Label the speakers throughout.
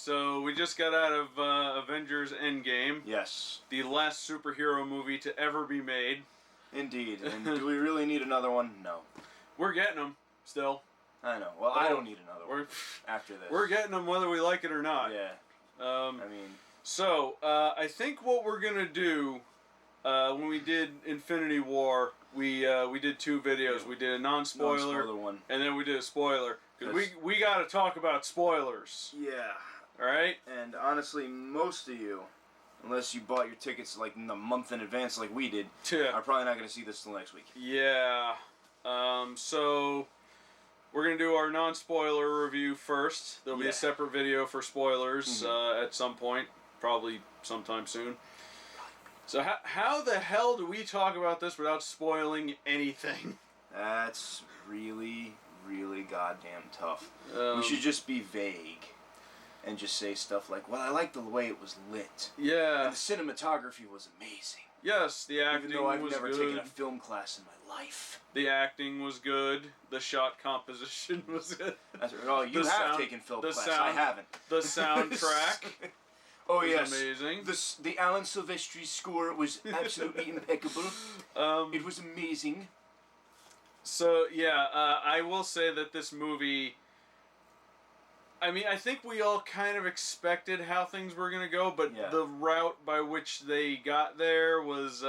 Speaker 1: So we just got out of Avengers Endgame.
Speaker 2: Yes.
Speaker 1: The last superhero movie to ever be made.
Speaker 2: Indeed. And do we really need another one? No.
Speaker 1: We're getting them still.
Speaker 2: I know. Well, I don't need another one after this.
Speaker 1: We're getting them whether we like it or not.
Speaker 2: Yeah.
Speaker 1: I
Speaker 2: mean...
Speaker 1: So, I think what we're going to do, when we did Infinity War, we did two videos. We did a non-spoiler
Speaker 2: one.
Speaker 1: And then we did a spoiler. Because we got to talk about spoilers.
Speaker 2: Yeah.
Speaker 1: Alright?
Speaker 2: And honestly, most of you, unless you bought your tickets like in a month in advance like we did, are probably not going to see this till next week.
Speaker 1: Yeah. So... We're going to do our non-spoiler review first. There'll be a separate video for spoilers at some point. Probably sometime soon. So how the hell do we talk about this without spoiling anything? That's
Speaker 2: really, really goddamn tough. We should just be vague. And just say stuff like, well, I like the way it was lit.
Speaker 1: Yeah.
Speaker 2: And the cinematography was amazing.
Speaker 1: Yes, the acting was good.
Speaker 2: Even though I've never taken a film class in my life.
Speaker 1: The acting was good. The shot composition was good.
Speaker 2: Oh, you have taken film class. I haven't.
Speaker 1: The soundtrack
Speaker 2: was
Speaker 1: amazing.
Speaker 2: The Alan Silvestri score was absolutely impeccable. It was amazing.
Speaker 1: So, yeah, I will say that this movie... I mean, I think we all kind of expected how things were going to go, but the route by which they got there was...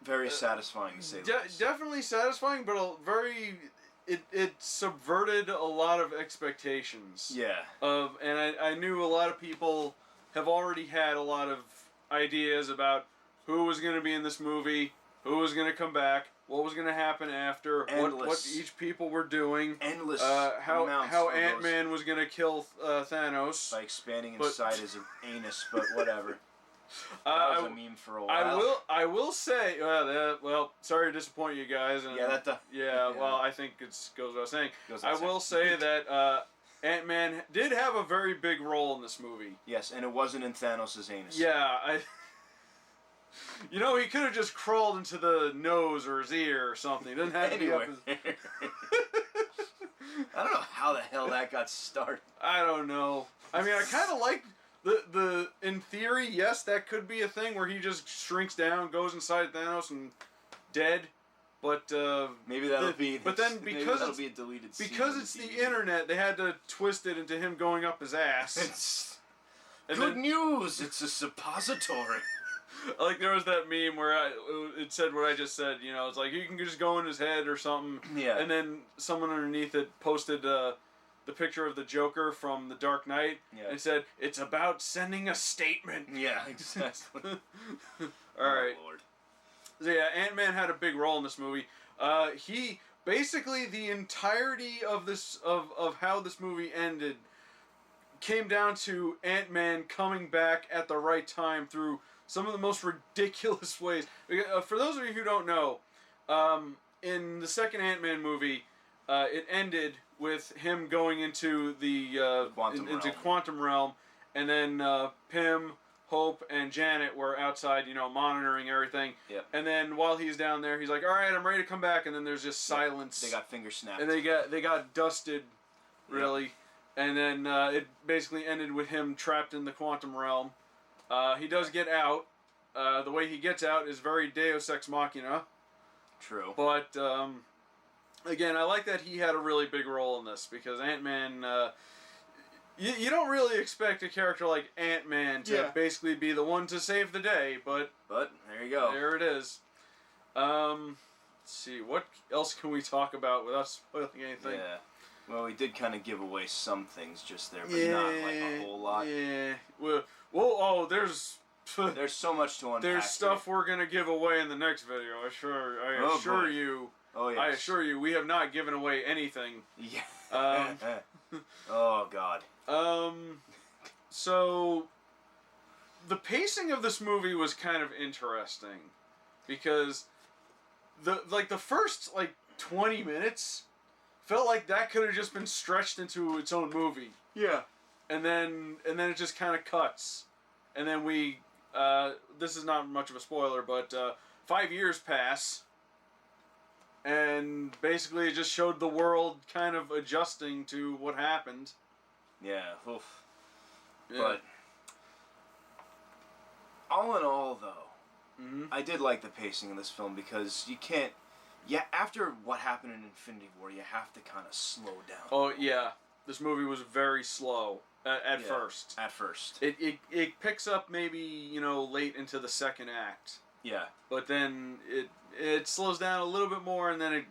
Speaker 2: very satisfying, to say the least.
Speaker 1: Definitely satisfying, but it subverted a lot of expectations.
Speaker 2: Yeah.
Speaker 1: And I knew a lot of people have already had a lot of ideas about who was going to be in this movie, who was going to come back, what was going to happen after, what each people were doing.
Speaker 2: Endless
Speaker 1: how Ant-Man was going to kill Thanos.
Speaker 2: By expanding inside his anus, but whatever. That was a meme for a while.
Speaker 1: I will say, well, sorry to disappoint you guys. And, well, I think it goes without saying. I will say that Ant-Man did have a very big role in this movie.
Speaker 2: Yes, and it wasn't in Thanos' anus.
Speaker 1: Yeah, you know, he could have just crawled into the nose or his ear or something. He doesn't have to be up his...
Speaker 2: I don't know how the hell that got started.
Speaker 1: I don't know. I mean, I kind of like in theory, yes, that could be a thing where he just shrinks down, goes inside Thanos, and dead. But
Speaker 2: maybe that'll be.
Speaker 1: But then because
Speaker 2: that'll be a deleted scene
Speaker 1: because it's the internet, they had to twist it into him going up his ass.
Speaker 2: Good news! It's a suppository.
Speaker 1: Like, there was that meme where it said what I just said, you know, it's like, you can just go in his head or something.
Speaker 2: Yeah.
Speaker 1: And then someone underneath it posted the picture of the Joker from The Dark Knight. Yeah. And said, it's about sending a statement.
Speaker 2: Yeah, exactly.
Speaker 1: Alright.
Speaker 2: Oh, Lord.
Speaker 1: So yeah, Ant-Man had a big role in this movie. He, basically the entirety of this, of how this movie ended came down to Ant-Man coming back at the right time through some of the most ridiculous ways. For those of you who don't know, in the second Ant-Man movie, it ended with him going into the quantum realm, and then Pym, Hope, and Janet were outside, you know, monitoring everything.
Speaker 2: Yep.
Speaker 1: And then while he's down there, he's like, "All right, I'm ready to come back." And then there's just silence.
Speaker 2: They got finger snapped.
Speaker 1: And they got dusted, really. Yep. And then it basically ended with him trapped in the quantum realm. He does get out. The way he gets out is very Deus Ex Machina.
Speaker 2: True.
Speaker 1: But, again, I like that he had a really big role in this, because Ant-Man, you don't really expect a character like Ant-Man to basically be the one to save the day, but
Speaker 2: there you go.
Speaker 1: There it is. Let's see, what else can we talk about without spoiling anything?
Speaker 2: Yeah. Well, we did kind of give away some things just there, but not like a whole lot.
Speaker 1: Yeah. Well, there's
Speaker 2: so much to unpack.
Speaker 1: There's stuff we're gonna give away in the next video. I assure you.
Speaker 2: Oh yes.
Speaker 1: I assure you, we have not given away anything.
Speaker 2: Yeah. Oh God.
Speaker 1: So the pacing of this movie was kind of interesting, because the first 20 minutes felt like that could have just been stretched into its own movie.
Speaker 2: Yeah.
Speaker 1: And then it just kind of cuts. And then this is not much of a spoiler, but 5 years pass. And basically it just showed the world kind of adjusting to what happened.
Speaker 2: Yeah. Oof.
Speaker 1: Yeah.
Speaker 2: But all in all, though, I did like the pacing in this film because you can't. Yeah, after what happened in Infinity War, you have to kind of slow down.
Speaker 1: Oh yeah, this movie was very slow at first.
Speaker 2: At first,
Speaker 1: it picks up maybe late into the second act.
Speaker 2: Yeah.
Speaker 1: But then it slows down a little bit more, and then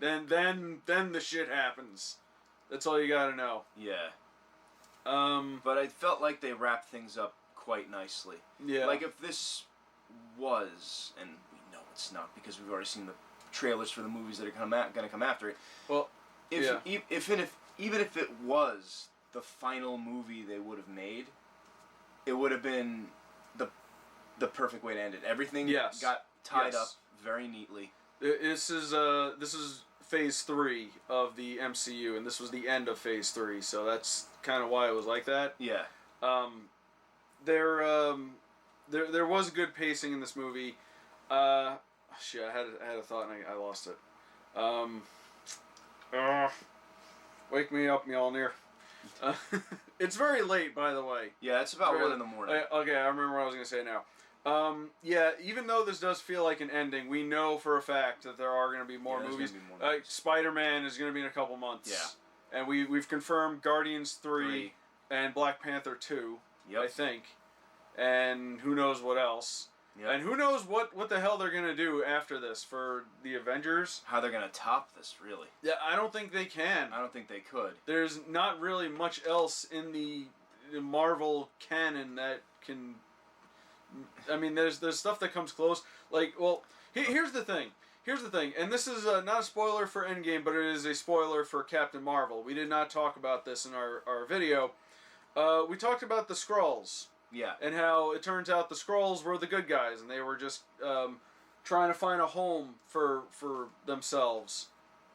Speaker 1: the shit happens. That's all you gotta know.
Speaker 2: Yeah. But I felt like they wrapped things up quite nicely.
Speaker 1: Yeah.
Speaker 2: Like if this was, and we know it's not because we've already seen the trailers for the movies that are gonna come after it.
Speaker 1: Well,
Speaker 2: even if it was the final movie they would have made, it would have been the perfect way to end it. Everything got tied up very neatly.
Speaker 1: This is phase 3 of the MCU, and this was the end of phase 3, so that's kind of why it was like that.
Speaker 2: Yeah.
Speaker 1: There was good pacing in this movie. Shit, I had a thought and I lost it. Wake me up, Mjolnir. It's very late, by the way.
Speaker 2: Yeah, it's about 1 in the morning.
Speaker 1: Okay, I remember what I was gonna say now. Yeah, even though this does feel like an ending, we know for a fact that there are going to be more movies. Spider-Man is going to be in a couple months. Yeah. And we've confirmed Guardians 3 and Black Panther 2, I think. And who knows what else. Yep. And who knows what the hell they're going to do after this for the Avengers.
Speaker 2: How they're going to top this, really.
Speaker 1: Yeah, I don't think they can.
Speaker 2: I don't think they could.
Speaker 1: There's not really much else in the Marvel canon that can... I mean, there's stuff that comes close. Like, well, here's the thing. And this is not a spoiler for Endgame, but it is a spoiler for Captain Marvel. We did not talk about this in our video. We talked about the Skrulls.
Speaker 2: Yeah.
Speaker 1: And how it turns out the Skrulls were the good guys, and they were just trying to find a home for themselves.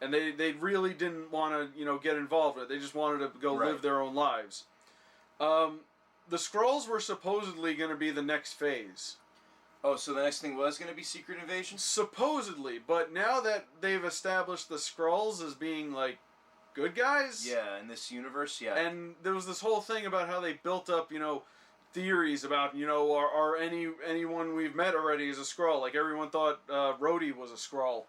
Speaker 1: And they really didn't want to, get involved with it. They just wanted to go live their own lives. The Skrulls were supposedly going to be the next phase.
Speaker 2: Oh, so the next thing was going to be Secret Invasion?
Speaker 1: Supposedly, but now that they've established the Skrulls as being, like, good guys...
Speaker 2: Yeah, in this universe, yeah.
Speaker 1: And there was this whole thing about how they built up, theories about, are anyone we've met already is a Skrull. Like, everyone thought Rhodey was a Skrull.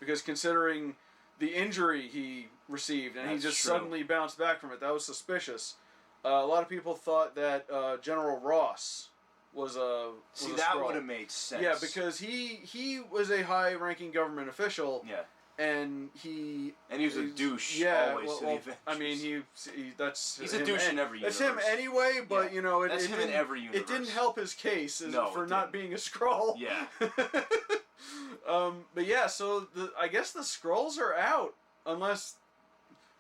Speaker 1: Because considering the injury he received, and he just suddenly bounced back from it, that was suspicious. A lot of people thought that General Ross was a
Speaker 2: See, that would have made sense.
Speaker 1: Yeah, because he was a high-ranking government official.
Speaker 2: Yeah.
Speaker 1: And he
Speaker 2: was a douche.
Speaker 1: Yeah,
Speaker 2: always to the Avengers.
Speaker 1: I mean, he's
Speaker 2: a douche in every universe.
Speaker 1: That's him anyway, but
Speaker 2: that's him in every universe.
Speaker 1: It didn't help his case for not being a Skrull.
Speaker 2: Yeah.
Speaker 1: But yeah, so I guess the Skrulls are out, unless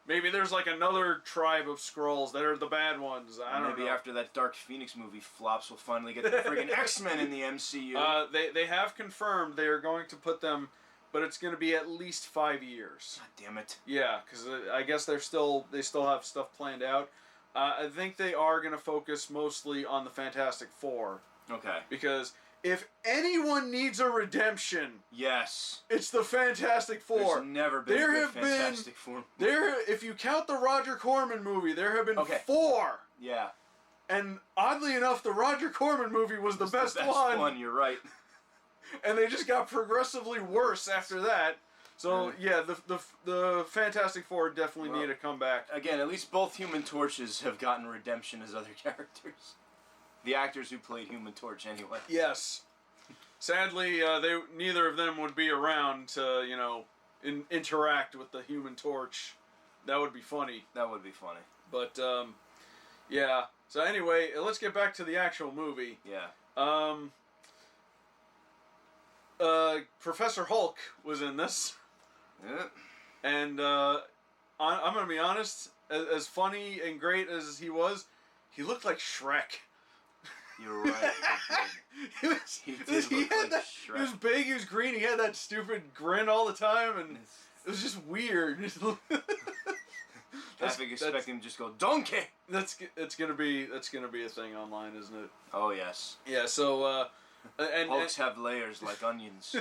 Speaker 1: maybe there's like another tribe of Skrulls that are the bad ones. I don't know.
Speaker 2: Maybe after that Dark Phoenix movie flops, we'll finally get the friggin' X-Men in the MCU.
Speaker 1: They have confirmed they are going to put them, but it's going to be at least 5 years.
Speaker 2: God damn it.
Speaker 1: Yeah, because I guess they still have stuff planned out. I think they are going to focus mostly on the Fantastic Four.
Speaker 2: Okay.
Speaker 1: Because if anyone needs a redemption,
Speaker 2: yes,
Speaker 1: it's the Fantastic Four.
Speaker 2: There's never been a good Fantastic Four.
Speaker 1: If you count the Roger Corman movie, there have been 4.
Speaker 2: Yeah.
Speaker 1: And oddly enough, the Roger Corman movie was the best one.
Speaker 2: You're right.
Speaker 1: And they just got progressively worse after that. So yeah, the Fantastic Four definitely need a comeback.
Speaker 2: Again, at least both Human Torches have gotten redemption as other characters. The actors who played Human Torch, anyway.
Speaker 1: Yes. Sadly, neither of them would be around to interact with the Human Torch. That would be funny.
Speaker 2: That would be funny.
Speaker 1: But yeah. So anyway, let's get back to the actual movie.
Speaker 2: Yeah.
Speaker 1: Professor Hulk was in this.
Speaker 2: Yeah.
Speaker 1: And I'm going to be honest, as funny and great as he was, he looked like Shrek.
Speaker 2: You're right. He
Speaker 1: was big, he was green, he had that stupid grin all the time, and it was just weird.
Speaker 2: I expect him to just go, donkey!
Speaker 1: It's gonna be a thing online, isn't it?
Speaker 2: Oh, yes.
Speaker 1: Yeah, so,
Speaker 2: Hulks have layers like onions.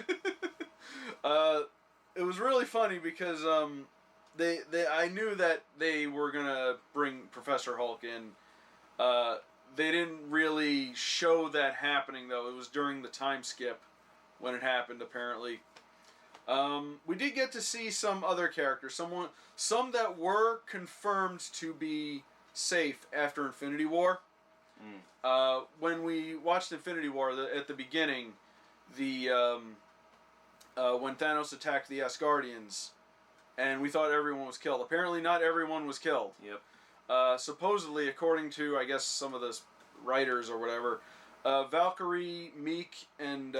Speaker 1: It was really funny because I knew that they were gonna bring Professor Hulk in, they didn't really show that happening, though. It was during the time skip when it happened, apparently. We did get to see some other characters, some that were confirmed to be safe after Infinity War. When we watched Infinity War at the beginning, when Thanos attacked the Asgardians, and we thought everyone was killed. Apparently, not everyone was killed.
Speaker 2: Yep.
Speaker 1: Supposedly, according to, I guess, some of the writers or whatever, Valkyrie, Meek, and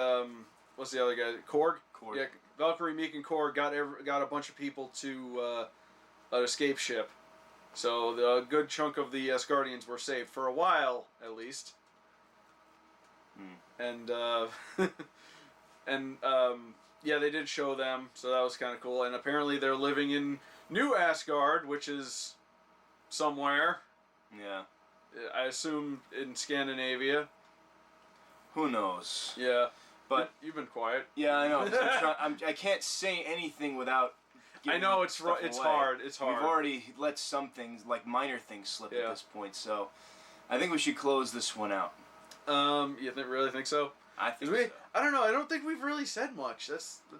Speaker 1: what's the other guy? Korg. Yeah, Valkyrie, Meek, and Korg got a bunch of people to an escape ship. So the good chunk of the Asgardians were saved for a while, at least. And yeah, they did show them, so that was kind of cool. And apparently, they're living in New Asgard, which is somewhere.
Speaker 2: Yeah.
Speaker 1: I assume in Scandinavia.
Speaker 2: Who knows?
Speaker 1: Yeah.
Speaker 2: But
Speaker 1: you've been quiet.
Speaker 2: Yeah, I know. I can't say anything without.
Speaker 1: I know it's hard. It's hard.
Speaker 2: We've already let some things, like minor things, slip at this point. So, I think we should close this one out.
Speaker 1: You really think so?
Speaker 2: I think so.
Speaker 1: I don't know. I don't think we've really said much.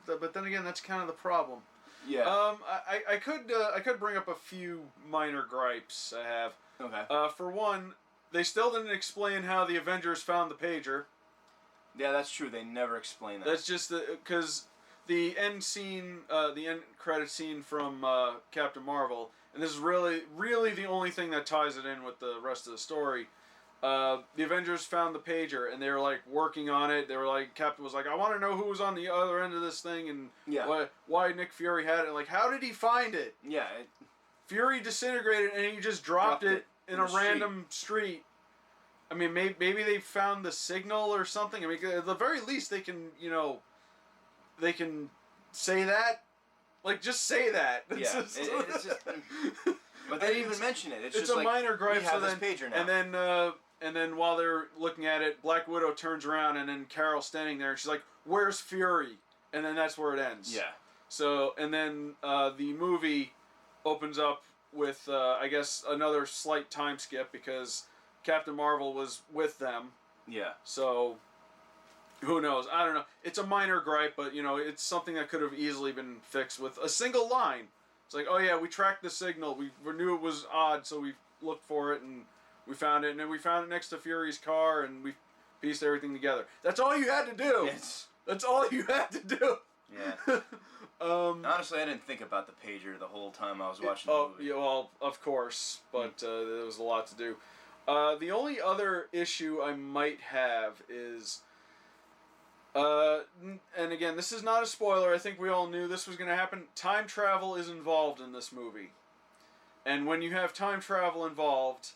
Speaker 1: But then again, that's kind of the problem.
Speaker 2: Yeah.
Speaker 1: I could bring up a few minor gripes I have.
Speaker 2: Okay.
Speaker 1: For one, they still didn't explain how the Avengers found the pager.
Speaker 2: Yeah, that's true. They never explain that.
Speaker 1: That's just because the end scene, the end credit scene from Captain Marvel, and this is really the only thing that ties it in with the rest of the story. The Avengers found the pager, and they were like working on it. They were like, Captain was like, I want to know who was on the other end of this thing, and why Nick Fury had it. Like, how did he find it?
Speaker 2: Yeah.
Speaker 1: Fury disintegrated, and he just dropped it in a random street. I mean, maybe they found the signal or something. I mean, at the very least, they can say that. Like, just say that.
Speaker 2: Yeah, it's just... But they didn't even mention it. It's just
Speaker 1: a minor gripe.
Speaker 2: We have this pager
Speaker 1: now. And then while they're looking at it, Black Widow turns around, and then Carol's standing there, and she's like, "Where's Fury?" And then that's where it ends.
Speaker 2: Yeah.
Speaker 1: So, and then the movie opens up with, I guess, another slight time skip because Captain Marvel was with them.
Speaker 2: Yeah.
Speaker 1: So, who knows? I don't know. It's a minor gripe, but, it's something that could have easily been fixed with a single line. It's like, oh yeah, we tracked the signal. We knew it was odd, so we looked for it, and we found it. And then we found it next to Fury's car, and we pieced everything together. That's all you had to do.
Speaker 2: Yes.
Speaker 1: That's all you had to do.
Speaker 2: Yeah. Honestly, I didn't think about the pager the whole time I was watching the movie.
Speaker 1: Yeah, well, of course, but there was a lot to do. The only other issue I might have is, and again, this is not a spoiler. I think we all knew this was going to happen. Time travel is involved in this movie. And when you have time travel involved,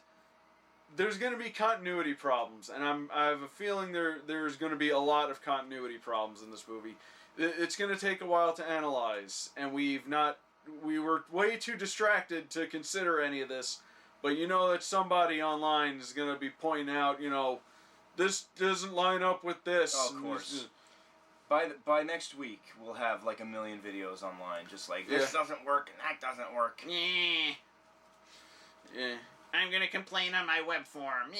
Speaker 1: there's going to be continuity problems. And I have a feeling there's going to be a lot of continuity problems in this movie. It's going to take a while to analyze, and we were way too distracted to consider any of this, but that somebody online is going to be pointing out, this doesn't line up with this.
Speaker 2: Oh, of course. By next week, we'll have like 1 million videos online, just like, this doesn't work and that doesn't work.
Speaker 1: Yeah.
Speaker 3: I'm going to complain on my web forum.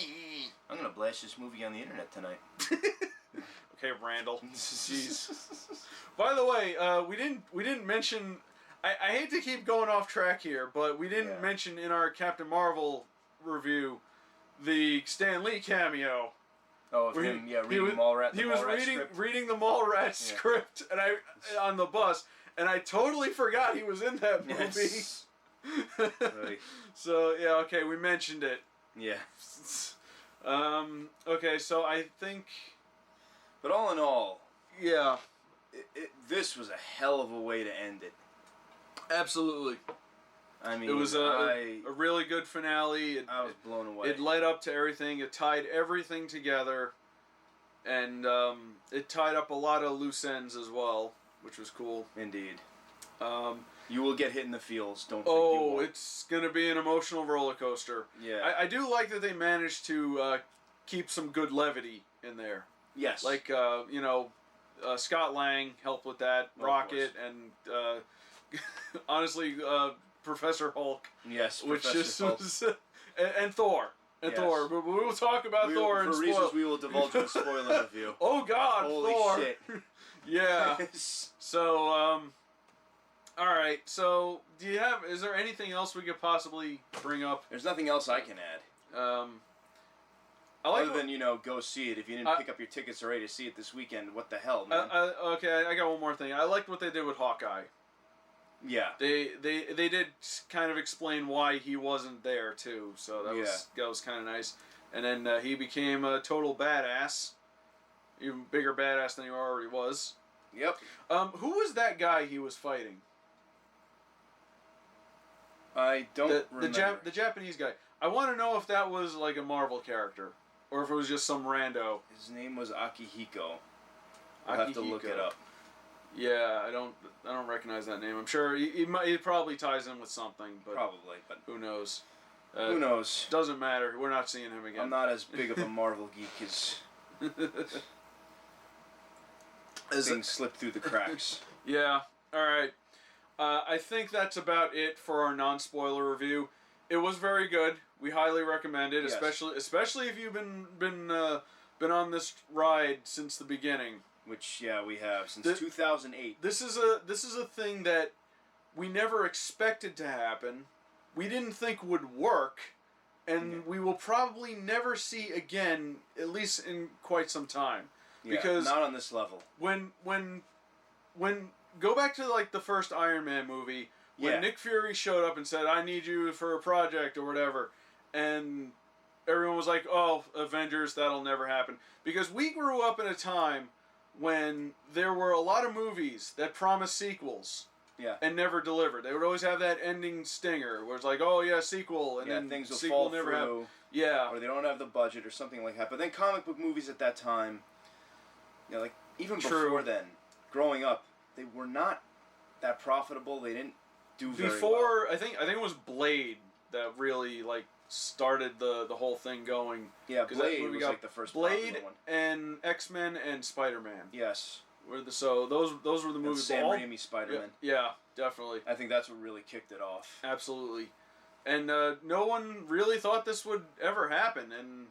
Speaker 2: I'm going to blast this movie on the internet tonight.
Speaker 1: Okay, Randall. Jeez. By the way, we didn't mention. I hate to keep going off track here, but we didn't mention in our Captain Marvel review the Stan Lee cameo.
Speaker 2: Oh, of him, reading the Mallrat.
Speaker 1: He was reading the Mallrat script, and on the bus, and I totally forgot he was in that movie.
Speaker 2: Yes. Right.
Speaker 1: So okay, we mentioned it.
Speaker 2: Yeah.
Speaker 1: Okay, so I think.
Speaker 2: But all in all,
Speaker 1: yeah,
Speaker 2: this was a hell of a way to end it.
Speaker 1: Absolutely.
Speaker 2: I mean,
Speaker 1: it was a really good finale.
Speaker 2: I was blown away.
Speaker 1: It led up to everything. It tied everything together, and it tied up a lot of loose ends as well, which was cool.
Speaker 2: Indeed. You will get hit in the feels. Don't think you won't.
Speaker 1: It's gonna be an emotional roller coaster.
Speaker 2: Yeah.
Speaker 1: I do like that they managed to keep some good levity in there.
Speaker 2: Yes.
Speaker 1: Like, Scott Lang helped with that. Rocket and, honestly, Professor Hulk.
Speaker 2: Yes,
Speaker 1: which
Speaker 2: Professor Hulk.
Speaker 1: Was... and Thor. and Thor. But we will talk about Thor and
Speaker 2: for reasons we will divulge in the spoiler review.
Speaker 1: Oh God,
Speaker 2: holy
Speaker 1: Thor!
Speaker 2: Shit!
Speaker 1: Yeah. So, all right. So, is there anything else we could possibly bring up?
Speaker 2: There's nothing else I can add. Other than, go see it. If you didn't pick up your tickets already to see it this weekend, what the hell, man?
Speaker 1: Okay, I got one more thing. I liked what they did with Hawkeye.
Speaker 2: Yeah.
Speaker 1: They did kind of explain why he wasn't there too, so that was kind of nice. And then he became a total badass, even bigger badass than he already was.
Speaker 2: Yep.
Speaker 1: Who was that guy he was fighting?
Speaker 2: I don't remember.
Speaker 1: The Japanese guy. I want to know if that was like a Marvel character, or if it was just some rando.
Speaker 2: His name was Akihiko. I'll have to look it up.
Speaker 1: Yeah, I don't recognize that name. I'm sure he probably ties in with something, but
Speaker 2: probably, but
Speaker 1: who knows?
Speaker 2: Who knows?
Speaker 1: Doesn't matter. We're not seeing him again.
Speaker 2: I'm not as big of a Marvel geek as things slip through the cracks.
Speaker 1: Yeah. All right. I think that's about it for our non-spoiler review. It was very good. We highly recommend it,
Speaker 2: yes.
Speaker 1: especially if you've been on this ride since the beginning.
Speaker 2: Which we have since 2008.
Speaker 1: This is a thing that we never expected to happen. We didn't think would work, and we will probably never see again, at least in quite some time.
Speaker 2: Yeah,
Speaker 1: because
Speaker 2: not on this level.
Speaker 1: When go back to like the first Iron Man movie, when Nick Fury showed up and said, "I need you for a project" or whatever, and everyone was like, "Oh, Avengers, that'll never happen," because we grew up in a time when there were a lot of movies that promised sequels and never delivered. They would always have that ending stinger where it's like, oh yeah, sequel, and then
Speaker 2: things will
Speaker 1: sequel
Speaker 2: fall
Speaker 1: never
Speaker 2: through,
Speaker 1: happened. Yeah.
Speaker 2: Or they don't have the budget or something like that. But then comic book movies at that time, like even before then, growing up, they were not that profitable. They didn't do very well.
Speaker 1: I think it was Blade that really like started the whole thing going.
Speaker 2: Yeah, Blade was like the first
Speaker 1: Blade
Speaker 2: popular one.
Speaker 1: and X-Men and Spider-Man.
Speaker 2: Yes.
Speaker 1: So those were the movies.
Speaker 2: Sam Raimi Spider-Man.
Speaker 1: Yeah, definitely.
Speaker 2: I think that's what really kicked it off.
Speaker 1: Absolutely. And no one really thought this would ever happen, and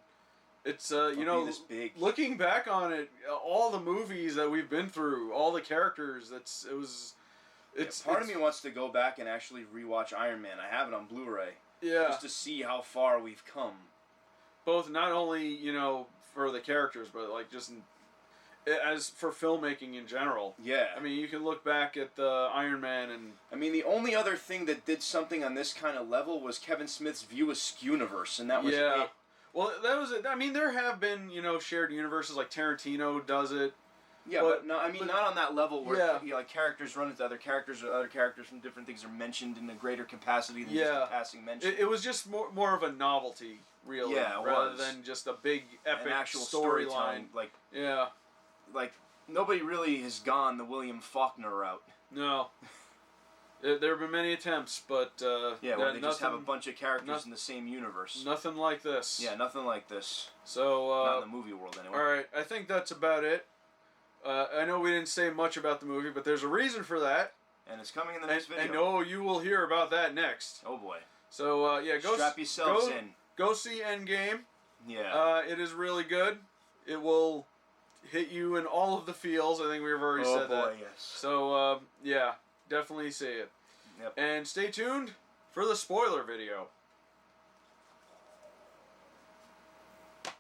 Speaker 1: it's
Speaker 2: this big.
Speaker 1: Looking back on it, all the movies that we've been through, all the characters,
Speaker 2: Part of me wants to go back and actually rewatch Iron Man. I have it on Blu-ray.
Speaker 1: Yeah.
Speaker 2: Just to see how far we've come.
Speaker 1: Both not only, for the characters, but like just as for filmmaking in general.
Speaker 2: Yeah.
Speaker 1: I mean, you can look back at the Iron Man and...
Speaker 2: I mean, the only other thing that did something on this kind of level was Kevin Smith's View Askew-niverse, and that was it.
Speaker 1: Well, that was it. I mean, there have been, shared universes, like Tarantino does it.
Speaker 2: Yeah, but not on that level where characters run into other characters, or other characters from different things are mentioned in a greater capacity than just a passing mention.
Speaker 1: It was just more of a novelty, really, rather than just a big epic storyline.
Speaker 2: Like nobody really has gone the William Faulkner route.
Speaker 1: No. There have been many attempts, but
Speaker 2: where they just have a bunch of characters in the same universe.
Speaker 1: Nothing like this.
Speaker 2: Yeah, nothing like this.
Speaker 1: So
Speaker 2: not in the movie world anyway.
Speaker 1: All right, I think that's about it. I know we didn't say much about the movie, but there's a reason for that.
Speaker 2: And it's coming in the next video.
Speaker 1: And no, you will hear about that next.
Speaker 2: Oh boy.
Speaker 1: So go
Speaker 2: strap yourselves in.
Speaker 1: Go see Endgame.
Speaker 2: Yeah.
Speaker 1: It is really good. It will hit you in all of the feels. I think we've already said that.
Speaker 2: Oh boy, yes.
Speaker 1: So definitely see it.
Speaker 2: Yep.
Speaker 1: And stay tuned for the spoiler video.